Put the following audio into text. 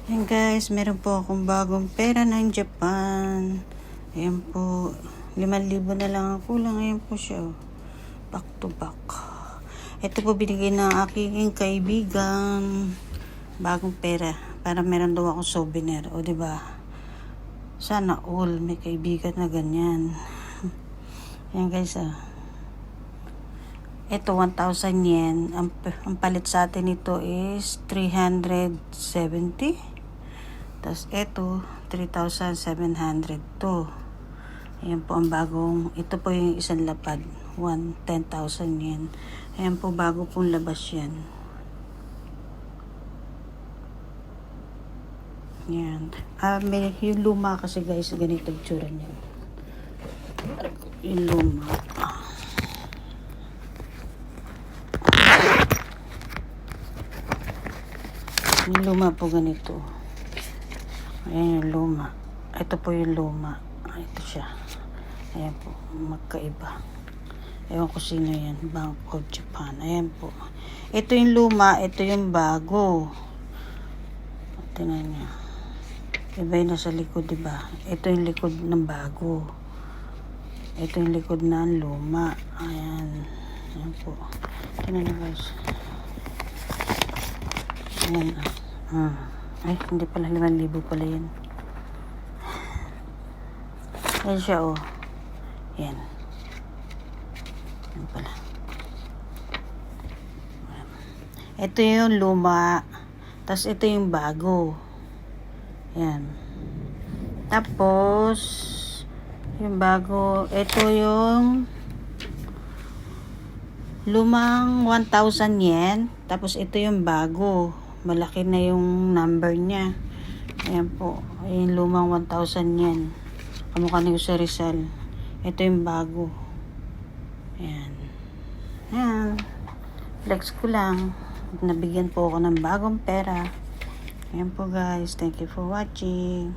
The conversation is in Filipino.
Ayan guys, meron po akong bagong pera ng Japan. Ayan po, 5,000 na lang ang kulang. Ayan po siya, back to back. Ito po binigay ng aking kaibigan. Bagong pera, para meron daw akong souvenir. O diba, sana all may kaibigan na ganyan. Ayan guys ito 1,000 yen. Ang palit sa atin ito is 370. Tapos ito 3,700 to. Ayan po ang bagong, ito po yung isang lapad, 10,000 yen. Ayan po, bago pong labas yan. Yan. Yung luma kasi guys, ganito tsura niya. Yung luma. Yung luma po ganito. Ayan yung luma. Ito po yung luma. Ito siya. Ayan po. Magkaiba. Ewan ko sino yan. Bank of Japan. Ayan po. Ito yung luma. Ito yung bago. Tingnan niya. Iba yung nasa likod, diba? Ito yung likod ng bago. Ito yung likod ng luma. Ayan. Ayan po. Tingnan niya guys. Ayan. Ay, hindi pala 5,000 pala yan. Ayan siya, oh. Ayan. Ayan pala. Ito yung luma. Tapos ito yung bago. Ayan. Tapos yung bago, ito yung lumang 1,000 yen. Tapos ito yung bago. Malaki na yung number niya. Ayan po. Ayan, lumang 1,000 yen. Kamukha na yung sa Rizal. Ito yung bago. Ayan. Ayan. Flex ko lang. Nabigyan po ako ng bagong pera. Ayan po guys. Thank you for watching.